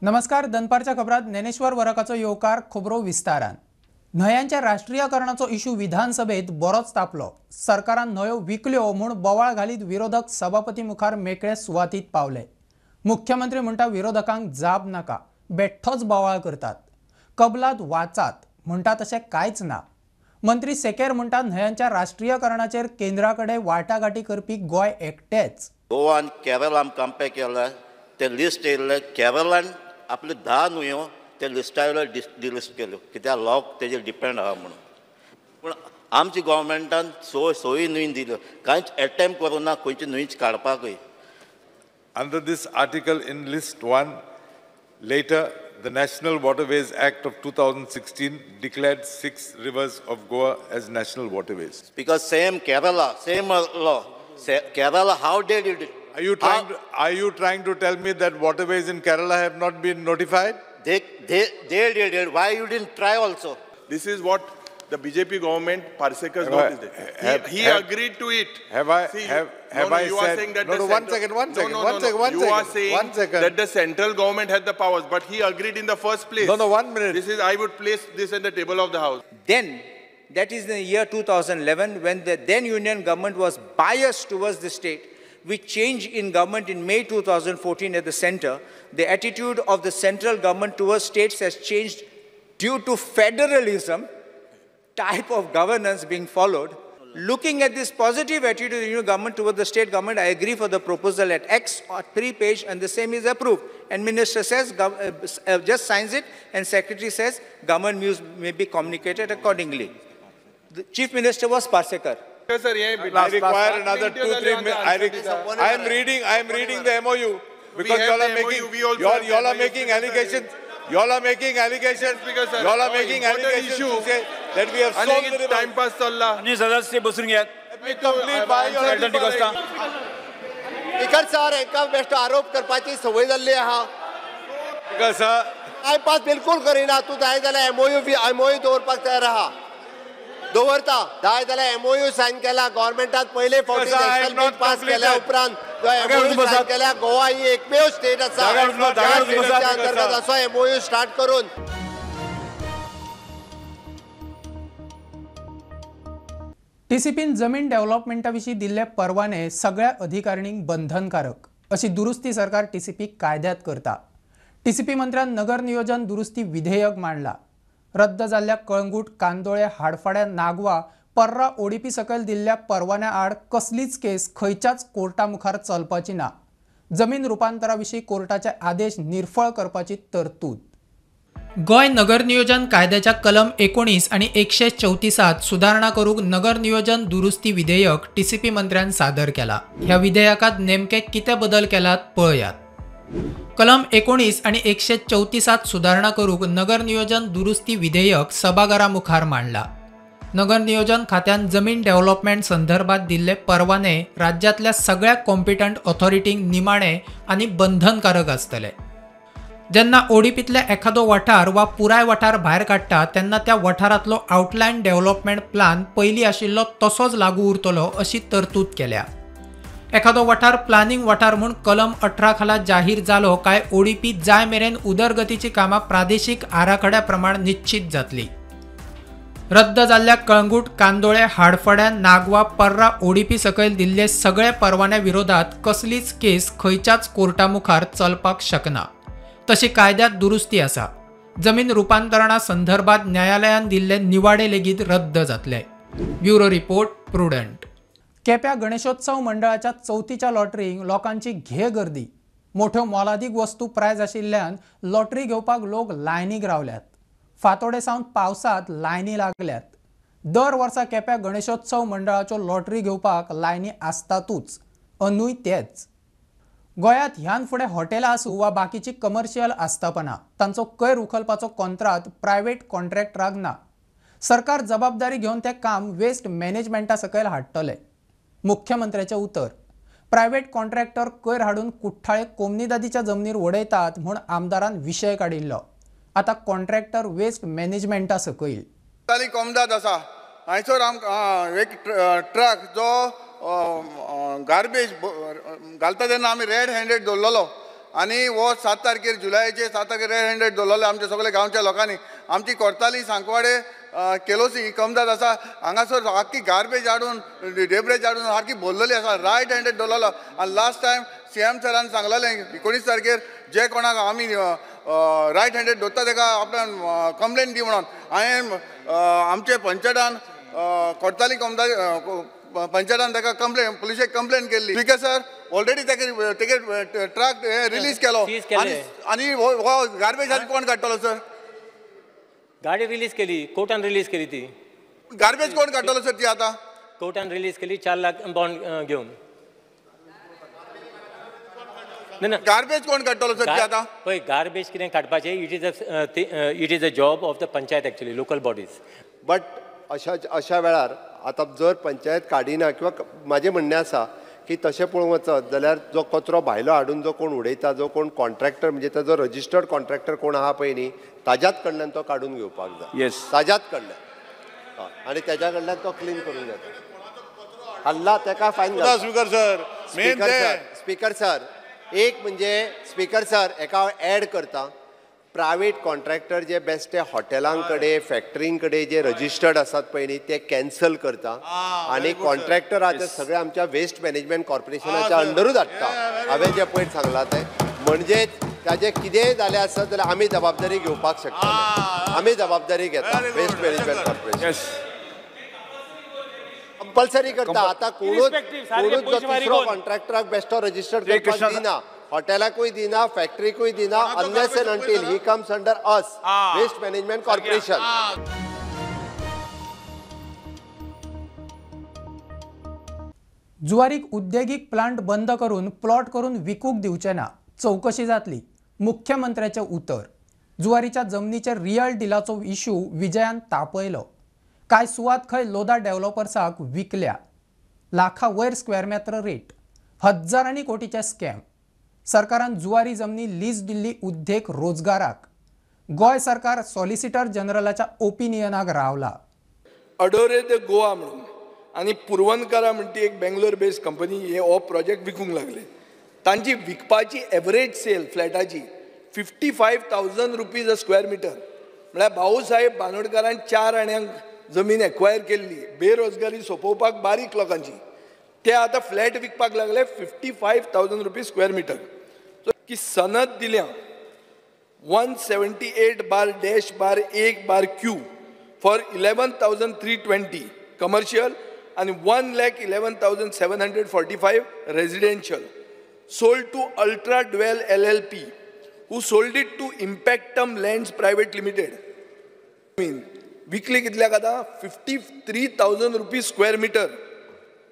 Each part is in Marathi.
नमस्कार. दनपारच्या खबरात ज्ञानेश्वर वरकाचो येवकार खबरो विस्तारान. न्हयांच्या राष्ट्रीयकरणाचो इशू विधानसभेत बरोच तापलो. सरकारान न्हयो विकल्यो म्हूण बोवाळ घालीत विरोधक सभापती मुखार मेकळे सुवातीत पावले. मुख्यमंत्री म्हणटा विरोधकांक जाब नाका, बेठ्ठोच बोवाळ करतात. कबलात वाचात म्हणटा तशें कांयच ना. मंत्री सेकेर म्हणटा न्हयांच्या राष्ट्रीयकरणाचेर केंद्राकडे वाटाघाटी करपी गोंय एकटेच. गोवा आनी केरळ आमकां कंपेर केला ते लिस्ट येयल्ले. केरळान आपले 10 न्हंयो ते लिस्टार डिलिस्ट केल्यो कित्याक लॉक तेजेर डिपेंड आहा म्हणून. पूण आमच्या गोवमेंटान सोयी न्हंय दिल्यो, कांयच एटेम्प्ट करूं ना खंयची न्हंयच काडपाकय. Under this article in list 1, later the National Waterways Act of 2016 declared 6 rivers of Goa as national waterways. Because same Kerala, same law. Kerala, how they did it? Are you trying to tell me that waterways in Kerala have not been notified? They did it. Why you didn't try also? This is what the BJP government Parsekar's note is there. He agreed to it. Have I said? One second. You are saying that the central government had the powers, but he agreed in the first place. No, 1 minute. I would place this at the table of the House. Then, that is the year 2011, when the then Union government was biased towards the state. We changed in government in May 2014 at the center. The attitude of the central government towards states has changed due to federalism type of governance being followed. Looking at this positive attitude of the new government towards the state government, I agree for the proposal at X or 3 page, and the same is approved. And minister says, just signs it, and secretary says, government views may be communicated accordingly. The chief minister was Parsekar. Yes, sir, I require another 2-3 minutes. I am reading the MOU because you all are making allegations. You all are making allegations. You all are making allegations to say that we have sold the river. Time pass challa. आणि सदस्य बसून घ्या. Let me complete my identity Costa. Speaker sir एका बेस्ट आरोप करपाची संवय जाल्ली आहा. Because sir, टाइम पास बिलकुल करिना. तू जाय जाल्यार MOU दवरपाक तयार आहा. दवरता. जाय जाल्यार MOU साइन केला. गव्हर्नमेंटात पहिले फावटी नॅशनल बिल पास केल्या उपरांत MOU साइन केल्या. गोवा ही एकमेव स्टेट आसा त्या अंतर्गत असो MOU स्टार्ट करून. टीसीपीन जमीन डेव्हलपमेंटा विशीं दिल्ले परवाने सगळ्या अधिकाऱ्यांक बंधनकारक अशी दुरुस्ती सरकार टीसीपी कायद्यात करता. टीसीपी मंत्र्यान नगर नियोजन दुरुस्ती विधेयक मांडला. रद्द जाल्ल्या कळंगूट, कांदोळे, हाडफाड्या, नागवा, पर्रा ओडीपी सकयल दिल्ल्या परवान्या आड कसलीच केस खंयच्याच कोर्टा मुखार चलपाची ना. जमीन रुपांतरा विशीं कोर्टाचे आदेश निर्फळ करपाची तरतूद. गोंय नगर नियोजन कायद्याच्या कलम 19 आणि 134 सुधारणा करूंक नगर नियोजन दुरुस्ती विधेयक टीसीपी मंत्र्यान सादर केला. ह्या विधेयकात नेमके कितें बदल केलात पळयात. कलम 19 आणि 134 सुधारणा करूंक नगर नियोजन दुरुस्ती विधेयक सभाघरा मुखार मांडला. नगर नियोजन खात्यान जमीन डेव्हलपमेंट संदर्भात दिल्ले परवाने राज्यातल्या सगळ्या कॉम्पिटंट ऑथॉरिटींक निमाणे आणि बंधनकारक आसतले. जेन्ना ओडीपीतले एखादो वाठार वा पुराय वाठार भायर काडटा तेन्ना त्या वाठारांतलो आउटलायन डेव्हलपमेंट प्लान पयलीं आशिल्लो तसोच लागू उरतलो अशी तरतूद केल्या. एखादो वाठार प्लानिंग वाठार म्हूण कलम 18 खाला जाहीर जालो काय ओडीपी जाय मेरेन उदरगतीची कामां प्रादेशीक आराखड्या प्रमाण निश्चित जातली. रद्द जाल्ल्या कळंगूट, कांदोळे, हाडफड्या, नागवा, पर्रा ओडीपी सकयल दिल्ले सगळे परवान्या विरोधात कसलीच केस खंयच्याच कोर्टा मुखार चलपाक शकना. तशी कायद्यात दुरुस्ती आसा. जमीन रुपांतरणा संदर्भात न्यायालयान दिल्ले निवाडे लेगीत रद्द जातले. Bureau report, Prudent. केप्या गणेशोत्सव मंडळाच्या चवथीच्या लॉटरीक लोकांची घे गर्दी. मोठ्यो मोलादीक वस्तू प्रायज आशिल्ल्यान लॉटरी घेवपाक लोक लायनीक रावल्यात. फांतोडे सावन पावसात लायनी लागल्यात. दर वर्सा केप्या गणेशोत्सव मंडळाच्यो लॉटरी घेवपाक लायनी आसतातूच. अंदूय तेच. गोंयांत ह्यान फुडें हॉटेलां आसूं वा बाकीची कमर्शियल आस्थापनां तांचो कोयर उखलपाचो कॉन्ट्राक्ट प्रायव्हेट कॉन्ट्रॅक्टराक ना. सरकार जबाबदारी घेवन तें काम वेस्ट मॅनेजमेंटा सकयल हाडटले. मुख्यमंत्र्याचे उतर. प्रायव्हेट कॉन्ट्रॅक्टर कोयर हाडून कुठ्ठाळे कोमनीदादीच्या जमनीर उडयतात म्हूण आमदारान विशय काडिल्लो. आता कॉन्ट्रॅक्टर वेस्ट मॅनेजमेंटा सकयल. कोमदाद आसा हांयसर एक ट्रक जो गार्बेज घालता तेन्ना आमी रेड हँडेड दवरलेलो आनी हो 7 तारखेर जुलयाचे 7 तारखेर रेड हँडेड दवरलेले आमच्या सगळ्या गांवच्या लोकांनी. आमची कोर्ताली सांकवाडे केलोसी कमदाद आसा हांगासर आख्खी गार्बेज हाडून डेब्रेज हाडून सारकी भरलेली आसा. रायट हँडेड दवरलेलो. आनी लास्ट टायम CM सरान सांगलेलें 19 तारखेर जे कोणाक आमी रायट हँडेड दवरता ताका आपणान कंप्लेन दी म्हणून. हांवें आमचे पंचायतान कोर्ताली कमदाद पंचायतान ताका कंप्लेन पुलिशेक कंप्लेन केल्ली. स्पीकर सर ऑलरेडी तेगे ट्रक रिलीज केलो आनी हो गार्बेज कोण काडटलो सर? गाडी रिलीज केली, कोर्टान रिलीज केली ती. गार्बेज कोण काडटलो सर ती आतां? कोर्टान रिलीज केली 4 लाख बॉन्ड घेऊन. गार्बेज कोण काडटलो सर ती आतां? पळय गार्बेज कितें काडपाचें it is a job of the panchayat actually local bodies. But अशा वेळार आतां जर पंचायत काडिना किंवा म्हाजें म्हणणें आसा की तशें पळोवंक वचत जाल्यार जो कचरो भायलो हाडून जो कोण उडयता जो कोण कॉन्ट्रॅक्टर म्हणजे ताजो रजिस्टर्ड कॉन्ट्रॅक्टर कोण आहा पळय न्ही ताज्याच कडल्यान तो काडून घेवपाक जाय. ताज्याच कडल्यान आनी तेज्या कडल्यान तो क्लीन करून घेता. हल्ला ताका फायन घालता. स्पीकर सर स्पीकर सर एक म्हणजे स्पीकर सर एका ऍड करता. प्रायवेट कॉन्ट्रॅक्टर जे बेश्टे हॉटेलां कडेन फॅक्टरीं कडेन जे रजिस्टर्ड आसात पळय न्ही ते कॅन्सल करता आनी कॉन्ट्रॅक्टर आहा ते सगळे आमच्या वेस्ट मॅनेजमेंट कॉर्पोरेशनाच्या अंडरूच हाडटा. हांवें जे पयर सांगलां तें म्हणजे ताजें कितेंय जालें आसत जाल्यार आमी जबाबदारी घेवपाक शकता. आमी जबाबदारी घेता वेस्ट मॅनेजमेंट कॉर्पोरेशन. कंपल्सरी करता. आतां कोणूच जो तिसरो कॉन्ट्रॅक्टराक बेश्टो रजिस्टर्ड करपाक दिना, हॉटेलाकूय दिना, फॅक्टरीकूय दिना, unless and until he comes under us waste management corporation. जुवारीक उद्योगीक प्लांट बंद करून प्लॉट करून विकूक दिवचे ना, चौकशी जातली. मुख्यमंत्र्याचें उतर. जुवारीच्या जमनीचेर रियल डिलाचो इश्यू विजयान तापयलो. कांय सुवात खंय लोदा डेव्हलपर्साक विकल्या. लाखा वयर स्क्वेअर मीटर रेट. हजारांनी कोटीचे स्कॅम. सरकारान जुवारी जमनी लीज दिल्ली उद्देग रोजगाराक. गोय सरकार सॉलिसिटर जनरलाच्या ओपिनियनाक रावला. अडोरे ते गोवा म्हणून आनी पुरवनकारा म्हणटी एक बेंगलोर बेस्ड कंपनी हे हो प्रोजेक्ट विकूंक लागले. तांची विकपाची एवरेज सेल फ्लॅटाची 55,000 रुपीज अ स्क्वेअर मीटर. म्हळ्यार भाऊसाहेब बांदोडकरान 4 आण्यांक जमीन एक्वायर केल्ली बेरोजगारी सोंपोवपाक बारीक लोकांची. ते आतां फ्लॅट विकपाक लागले 55,000 रुपीज स्क्वेअर मीटर. सो की सनद दिल्या 178/-1/Q फॉर 11,320 कमर्शियल आणि 1,11,745 residential. Sold to Ultra Dwell LLP who sold it to Impactum Lands Private Limited. विकली कितल्याक आतां 53,000 rupees square metre.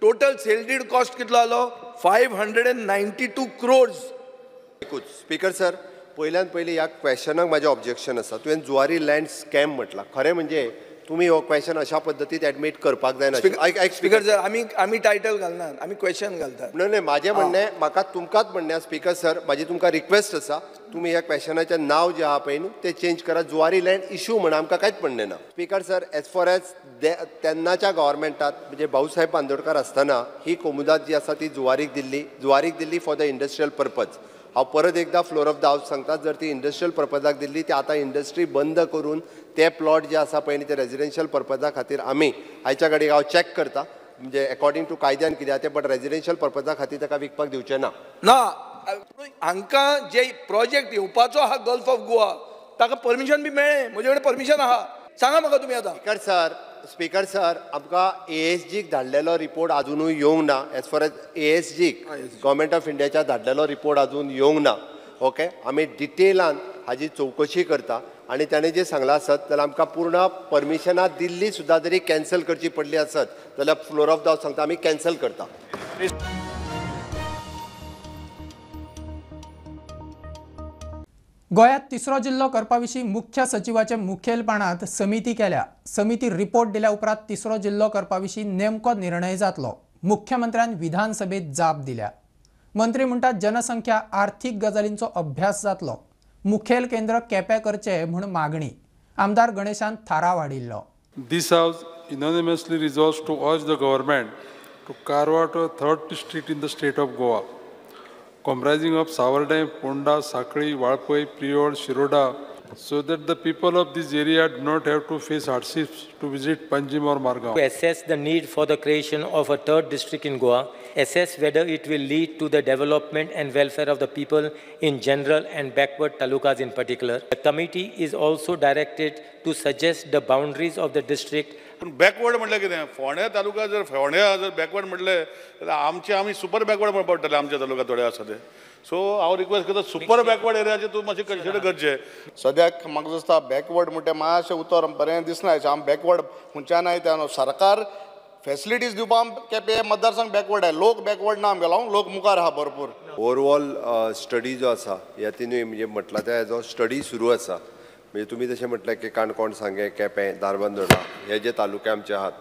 Total sale deed cost कितलो आलो 592 crores. स्पीकर सर पहिल्यान पयली ह्या क्वेश्चनाक म्हाजें ऑब्जेक्शन आसा. तुवें जुवारी लँड स्कॅम म्हटला. खरें म्हणजे तुमी हो क्वेश्चन अशा पद्दतीन एडमीट करपाक जायना. स्पीकर सर आमी टायटल घालनात, आमी क्वेश्चन घालतात. न्हय म्हाजें म्हणणें म्हाका तुमकांच म्हणणें स्पीकर सर म्हाजी तुमकां रिक्वेस्ट आसा तुमी ह्या क्वेश्चनाचें नांव जें आहा पळय न्हू तें चेंज करा. जुवारी लँड इश्यू म्हणून आमकां कांयच म्हणणें ना. Speaker sir as far as तेन्नाच्या गव्हर्मेंटात म्हणजे भाऊसाहेब बांदोडकर आसतना ही कोमुदाद जी आसा ती जुवारीक दिल्ली फॉर द इंडस्ट्रियल पर्पज. हांव परत एकदां फ्लोर ऑफ द हावस सांगता जर ती इंडस्ट्रियल पर्पजाक दिल्ली ती आतां इंडस्ट्री बंद करून ते प्लॉट जे आसा पळय न्ही ते रेजिडेन्शियल पर्पजा खातीर आमी आयच्या घडीक हांव चॅक करता म्हणजे अकॉर्डिंग टू कायद्यान कितें आहा तें बट रेजिडेन्शियल पर्पजा खातीर ताका विकपाक दिवचें ना. हांकां जे प्रोजेक्ट येवपाचो आहा गल्फ ऑफ गोवा ताका परमिशन बी मेळ्ळें. म्हजे कडेन परमिशन आहा. सांगा म्हाका तुमी आतां. स्पीकर सर आमकां ASGक धाडलेलो रिपोर्ट अजुनूय येवंक ना. एज फॉर एज ASGक गव्हर्मेंट ऑफ इंडियाच्या धाडलेलो रिपोर्ट अजून येवंक ना. ओके आमी डिटेलान हाजी चवकशी करता आनी ताणें जें सांगलां आसत जाल्यार आमकां पूर्ण परमिशनां दिल्ली सुद्दां जरी कॅन्सल करची पडली आसत जाल्यार फ्लोर ऑफ द हावस सांगता आमी कॅन्सल करता. गोंयांत तिसरो जिल्लो करपा विशीं मुख्य सचिवाचे मुखेलपणांत समिती केल्या. समिती रिपोर्ट दिल्या उपरांत तिसरो जिल्लो करपा विशीं नेमको निर्णय जातलो. मुख्यमंत्र्यान विधानसभेत जाप दिल्या. मंत्री म्हणटात जनसंख्या आर्थीक गजालींचो अभ्यास जातलो. मुखेल केंद्र केपें करचें म्हूण मागणी. आमदार गणेशान थाराव हाडिल्लो. This House unanimously resolves to urge the government to carve out a third district in the state of Goa. comprising of Savardai, Ponda, Sakri, Valpai, Priod, Shiroda, so that the people of this area do not have to face hardships to visit Panjim or Margao. To assess the need for the creation of a third district in Goa, assess whether it will lead to the development and welfare of the people in general and backward talukas in particular. The committee is also directed to suggest the boundaries of the district. Backward म्हटलं कितें फोंड्या तालुका जर फोंड्या जर बॅकवर्ड म्हटलें जाल्यार आमी सुपर बॅकवर्ड म्हणून पडटले आमच्या तालुका थोडे आसा ते सो हांव रिक्वेस्ट करता सुपर बॅकवर्ड एरियाचे तूं मातशें कन्सिडर करचें सद्याक म्हाका दिसता बॅकवर्ड म्हणटा मातशें उतर बरें दिसना आम बॅकवर्ड खंयच्या नाय त्या सरकार फॅसिलिटीज दिवपाक केपें मतदारसंघ बॅकवर्ड आहे लोक बॅकवर्ड ना आमगेलो लोक मुखार आहा भरपूर ओवरऑल स्टडी जो आसा ह्या तिनूय म्हणजे म्हटला त्या हेजो स्टडी सुरू आसा म्हणजे तुमी जशें म्हटलें की काणकोण सांगे केपें धारबांदोडा हे जे तालुके आमचे आहात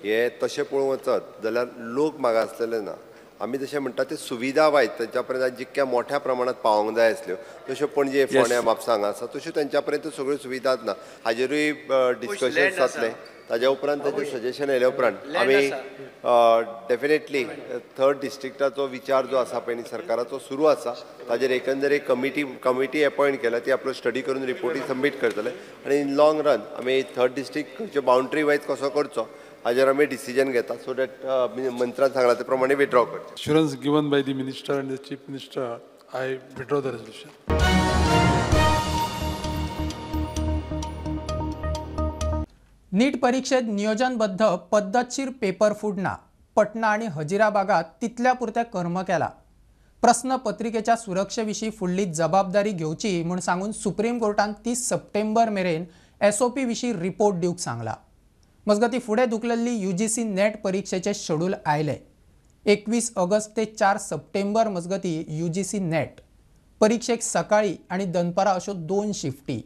हे तशें पळोवंक वचत जाल्यार लोक मागासलेले ना आमी जशें म्हणटा ते सुविधा वायज तेंच्या पर्यंत जितक्या मोठ्या प्रमाणात पावोंक जाय आसल्यो तश्यो पणजे फोंड्या म्हापसांग आसा तश्यो तेंच्या पर्यंत सगळ्यो सुविधाच ना हाजेरूय डिस्कशन जातलें ताज्या उपरांत ताजें सजेशन येयल्या उपरांत आमी डेफिनेटली थर्ड डिस्ट्रिक्टाचो विचार जो आसा पळय न्ही सरकाराचो सुरू आसा ताजेर एकंदर एक कमिटी अपॉयंट केल्या ती आपलो स्टडी करून रिपोर्टी सबमीट करतले आनी इन लॉंग रन आमी थर्ड डिस्ट्रिक्ट बाउंड्री वायज कसो करचो हाजेर आमी डिसिजन घेता सो दॅट मंत्र्यान सांगला ते प्रमाणे विथड्रॉ करचो Assurance given by the Minister and the Chief Minister, I withdraw the resolution. नीट परीक्षेत नियोजनबद्ध पद्धतशीर पेपर फुडना पटना आणि हजिरा भागात तितल्या पुरत्या कर्म केला प्रश्नपत्रिकेच्या सुरक्षेविषयी फुडली जबाबदारी घेवची म्हूण सांगून सुप्रीम कोर्टान 30 सप्टेंबर मेरेन SOP विशीं रिपोर्ट दिवंक सांगला मजगती फुडें धुकलेली UGC नेट परीक्षेचे शेड्यूल आयले 21 ऑगस्ट ते 4 सप्टेंबर मजगती UGC नेट परीक्षेक सकाळी आणि दनपारा अशो 2 शिफ्टी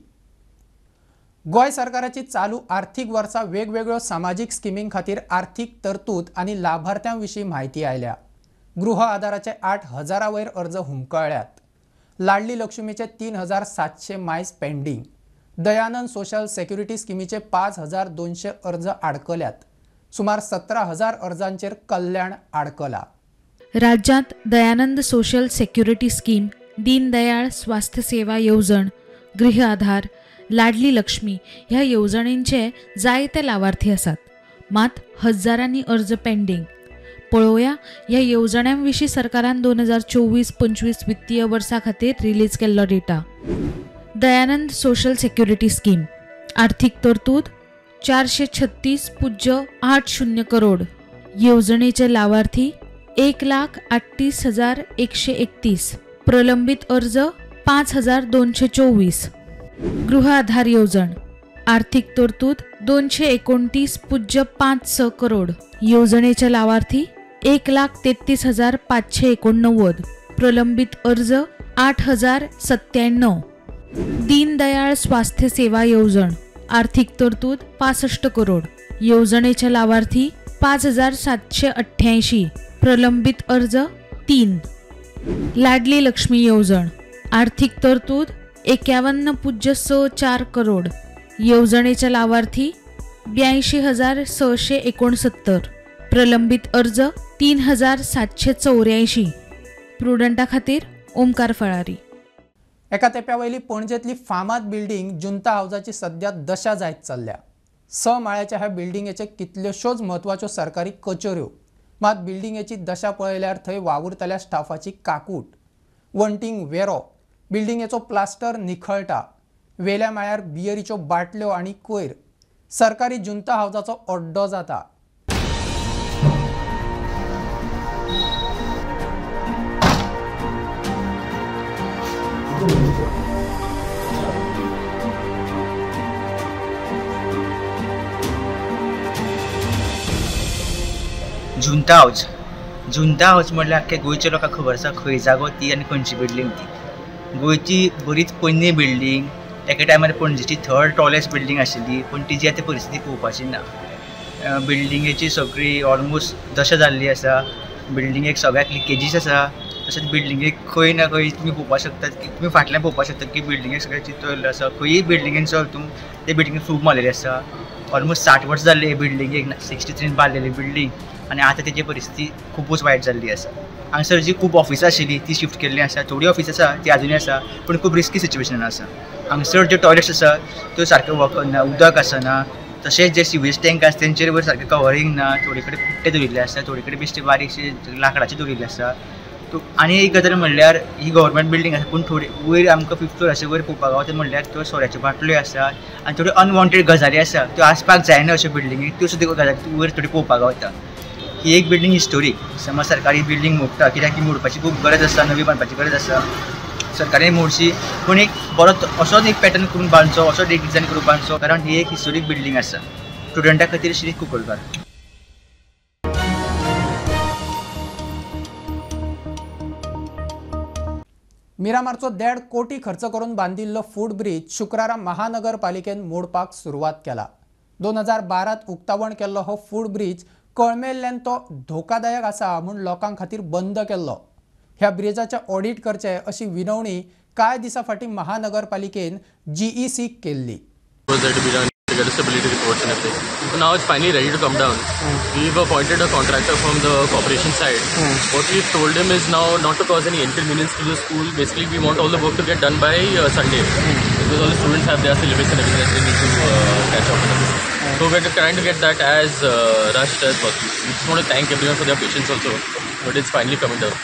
गोय सरकाराची चालू आर्थिक वर्सा वेगवेगळ्यो सामाजिक स्किमीं खातीर आर्थिक तरतूद आणि लाभार्थ्यां विशीं माहिती आयल्या गृह आधाराचे 8,000 वयर अर्ज हुमकळ्ळ्यात लाडली लक्ष्मीचे 3,700 मायज पेंडिंग दयानंद सोशल सेक्युरिटी स्किमीचे 5,200 अर्ज आडकल्यात सुमार 17,000 अर्जांचेर कल्याण आडकला राज्यात Dayanand social security scheme Deendayal स्वास्थ्य सेवा येवजण गृह आधार लाडली लक्ष्मी ह्या येवजणींचे जायते लाभार्थी आसात मात हजारांनी अर्ज पेंडिंग पळोवया ह्या येवजण्यांविशीं सरकारान 2024-25 वित्तीय वर्सा खातीर रिलीज केल्लो data Dayanand social security scheme आर्थिक तरतूद 436.80 करोड येवजणेचे लाभार्थी 1,38,131 प्रलंबित अर्ज 5,224 गृह आधार येवजण आर्थिक तरतूद 229.56 करोड येवजणेचे लाभार्थी 1,33,589 प्रलंबित अर्ज 8,097 दीनदयाळ स्वास्थ्य सेवा येवजण आर्थिक तरतूद 65 करोड येवजणेचे लाभार्थी 5,788 प्रलंबित अर्ज 3 लाडली लक्ष्मी येवजण आर्थिक तरतूद 51.64 करोड येवजणेचे लाभार्थी 82,669 प्रलंबित अर्ज 3,784 प्रुडंटा खातीर ओमकार फळारी एका तेंप्या पणजेंतली फामाद बिल्डींग जुंता हावजाची सध्या दशा जायत चल्ल्या 6 माळ्याच्या ह्या बिल्डिंगेचे कितल्योश्योच म्हत्वाच्यो सरकारी कचेऱ्यो मात बिल्डिंगेची दशा पळयल्यार थंय वावुरतल्या स्टाफाची काकूट वंटींग वेरो बिल्डिंगेचो प्लास्टर निखळटा वेल्या माळ्यार बियरीच्यो बाटल्यो आनी कोयर सरकारी जुंता हावजाचो अड्डो जाता जुंता हाऊस म्हटल्यार आख्ख्या गोंयच्या लोकांक खबर आसा खंय जागो ती आनी खंयची बिल्डींग ती गोंयची बरीच पोन्नी बिल्डींग एके टायमार पणजेची 3rd टॉलेस्ट बिल्डींग आशिल्ली पूण तिची आतां परिस्थिती पळोवपाची ना बिल्डिंगेची सगळी ऑलमोस्ट दशा जाल्ली आसा बिल्डिंगेक सगळ्याक लिकेजीस आसा तशेंच बिल्डिंगेक खंय ना खंय तुमी पळोवपाक शकतात की तुमी फाटल्यान पळोवपाक शकतात की बिल्डिंगेक सगळे चितळिल्लो आसा खंयी बिल्डिंगेंचो हितून ते बिल्डिंगेक फ्लूक मारलेली आसा ऑलमोस्ट 60 वर्सां जाल्ली हे बिल्डिंगेक 63 बांदलेली बिल्डिंग आनी आतां तेजी परिस्थिती खूबच वायट जाल्ली आसा हांगसर जी खूब ऑफिसां आशिल्ली ती शिफ्ट केल्ली आसा थोडी ऑफिस आसा ती आजुनूय आसा पूण खूब रिस्की सिच्युएशन आसा हांगसर जे टॉयलेट्स आसा त्यो सारके वर्क करना उदक आसना तशेंच जे सिवेज टँक आसा तेंचेर वयर सारकें कवरींग ना थोडे कडेन पिट्टे दवरिल्ले आसा थोडे कडेन बेश्टे बारीकशे लाकडाचे दवरिल्ले आसा आनी एक गजाल म्हणल्यार ही गव्हर्मेंट बिल्डिंग आसा पूण थोडी वयर आमकां 5th फ्लोर अशें वयर पळोवपाक गावता म्हणल्यार त्यो सोऱ्याच्यो बाटल्यो आसा आनी थोड्यो अनवॉन्टेड गजाली आसा त्यो आसपाक जायना अश्यो बिल्डिंगेक त्यो सुद्दां गजाली वयर थोडी पळोवपाक गावता ही एक बिल्डिंग हिस्टोरीक समज सरकारी बिल्डिंग मोडटा कित्याक ती मोडपाची खूब गरज आसा नवी बांदपाची गरज आसा सरकारान मोडची पूण एक बरो असोच एक पॅटर्न करून बांदचो असोच एक डिझायन करून बांदचो कारण ही एक हिस्टोरीक बिल्डिंग आसा स्टुडंटा खातीर श्री कुंकळकार. मिरामारचो 1.5 कोटी खर्च करून बांदिल्लो फूट ब्रिज शुक्रारा महानगरपालिकेन मोडपाक सुरवात केला 2012 उक्तावण केल्लो हो फूट ब्रिज कळमेल्ल्यान तो धोकादायक आसा म्हूण लोकां खातीर बंद केल्लो ह्या ब्रिजाचे ऑडिट करचे अशी विनवणी कांय दिसा फाटीं महानगरपालिकेन GEC केल्ली. Get a stability reports and everything. So now it's finally ready to come down. We've appointed a contractor from the corporation side. What we've told him is now not to cause any inconvenience to the school. Basically, we want all the work to get done by Sunday because all the students have their syllabus and everything that they need to catch up on. So we're trying to get that as rushed as possible. We just want to thank everyone for their patience also. But it's finally coming down.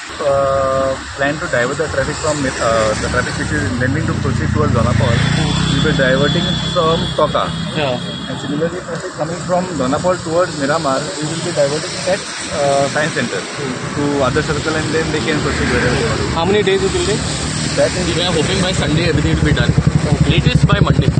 Plan to divert the traffic from the traffic which is intending to proceed towards Donapal. We will be diverting from Toka. And similarly, traffic coming from Donapal towards Miramar, we will be diverting at Science Center to other circle and then they can proceed wherever. How many days it will take? That is, we are hoping by Sunday everything will be done. Latest by Monday.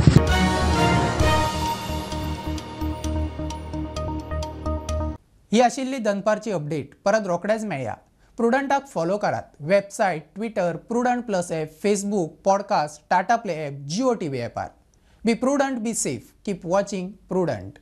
ही आशिल्ली दनपारची अपडेट परत रोखडेच मेळया. प्रुडंटाक फॉलो करात. Website, Twitter, Prudent plus app, Facebook, podcast, Tata play app, Jio TV ॲपार. Be Prudent, be safe. Keep watching prudent.